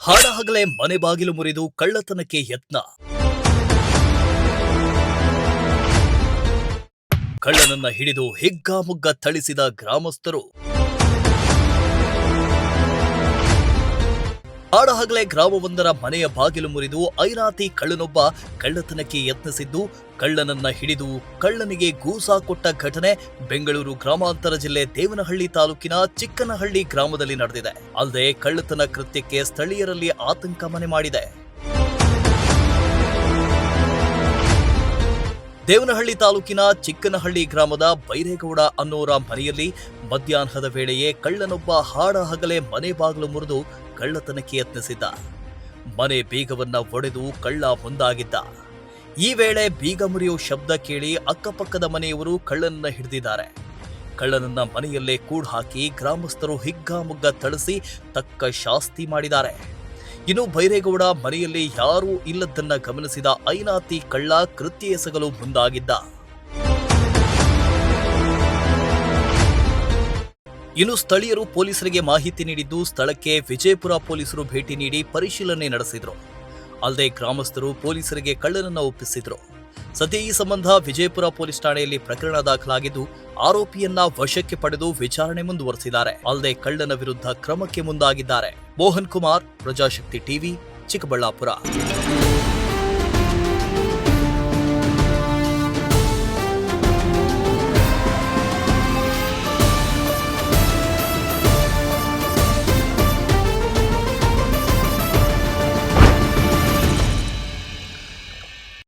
ಹಾಡಹಗಲೇ ಮನೆ ಬಾಗಿಲು ಮುರಿದು ಕಳ್ಳತನಕ್ಕೆ ಯತ್ನ. ಕಳ್ಳನನ್ನ ಹಿಡಿದು ಹಿಗ್ಗಾಮುಗ್ಗ ಥಳಿಸಿದ ಗ್ರಾಮಸ್ಥರು. ಹಾಡಹಗಲೇ ಗ್ರಾಮವೊಂದರ ಮನೆಯ ಬಾಗಿಲು ಮುರಿದು ಐರಾತಿ ಕಳ್ಳನೊಬ್ಬ ಕಳ್ಳತನಕ್ಕೆ ಯತ್ನಿಸಿದ್ದು, ಕಳ್ಳನನ್ನ ಹಿಡಿದು ಕಳ್ಳನಿಗೆ ಗೂಸಾ ಕೊಟ್ಟ ಘಟನೆ ಬೆಂಗಳೂರು ಗ್ರಾಮಾಂತರ ಜಿಲ್ಲೆ ದೇವನಹಳ್ಳಿ ತಾಲೂಕಿನ ಚಿಕ್ಕನಹಳ್ಳಿ ಗ್ರಾಮದಲ್ಲಿ ನಡೆದಿದೆ. ಅಲ್ಲದೆ ಕಳ್ಳತನ ಕೃತ್ಯಕ್ಕೆ ಸ್ಥಳೀಯರಲ್ಲಿ ಆತಂಕ ಮನೆ ಮಾಡಿದೆ. ದೇವನಹಳ್ಳಿ ತಾಲೂಕಿನ ಚಿಕ್ಕನಹಳ್ಳಿ ಗ್ರಾಮದ ಬೈರೇಗೌಡ ಅನ್ನೋರ ಮನೆಯಲ್ಲಿ ಮಧ್ಯಾಹ್ನದ ವೇಳೆಯೇ ಕಳ್ಳನೊಬ್ಬ ಹಾಡಹಗಲೇ ಮನೆ ಬಾಗಿಲು ಮುರಿದು ಕಳ್ಳತನಕ್ಕೆ ಯತ್ನಿಸಿದ್ದ. ಮನೆ ಬೀಗವನ್ನ ಒಡೆದು ಕಳ್ಳ ಮುಂದಾಗಿದ್ದ. ಈ ವೇಳೆ ಬೀಗ ಮುರಿಯುವ ಶಬ್ದ ಕೇಳಿ ಅಕ್ಕಪಕ್ಕದ ಮನೆಯವರು ಕಳ್ಳನನ್ನ ಹಿಡಿದಿದ್ದಾರೆ. ಕಳ್ಳನನ್ನ ಮನೆಯಲ್ಲೇ ಕೂಡ್ ಹಾಕಿ ಗ್ರಾಮಸ್ಥರು ಹಿಗ್ಗಾಮುಗ್ಗ ಥಳಿಸಿ ತಕ್ಕ ಶಾಸ್ತಿ ಮಾಡಿದ್ದಾರೆ. ಇನ್ನು ಬೈರೇಗೌಡ ಮನೆಯಲ್ಲಿ ಯಾರೂ ಇಲ್ಲದನ್ನ ಗಮನಿಸಿದ ಐನಾತಿ ಕಳ್ಳ ಕೃತ್ಯ ಎಸಗಲು ಮುಂದಾಗಿದ್ದ. ಇನ್ನು ಸ್ಥಳೀಯರು ಪೊಲೀಸರಿಗೆ ಮಾಹಿತಿ ನೀಡಿದ್ದು, ಸ್ಥಳಕ್ಕೆ ವಿಜಯಪುರ ಪೊಲೀಸರು ಭೇಟಿ ನೀಡಿ ಪರಿಶೀಲನೆ ನಡೆಸಿದ್ರು. ಅಲ್ಲದೆ ಗ್ರಾಮಸ್ಥರು ಪೊಲೀಸರಿಗೆ ಕಳ್ಳನನ್ನ ಒಪ್ಪಿಸಿದ್ರು. ಸದ್ಯ ಈ ಸಂಬಂಧ ವಿಜಯಪುರ ಪೊಲೀಸ್ ಠಾಣೆಯಲ್ಲಿ ಪ್ರಕರಣ ದಾಖಲಾಗಿದ್ದು, ಆರೋಪಿಯನ್ನ ವಶಕ್ಕೆ ಪಡೆದು ವಿಚಾರಣೆ ಮುಂದುವರೆಸಿದ್ದಾರೆ. ಅಲ್ಲದೆ ಕಳ್ಳನ ವಿರುದ್ಧ ಕ್ರಮಕ್ಕೆ ಮುಂದಾಗಿದ್ದಾರೆ. ಮೋಹನ್ ಕುಮಾರ್, ಪ್ರಜಾಶಕ್ತಿ ಟಿವಿ, ಚಿಕ್ಕಬಳ್ಳಾಪುರ.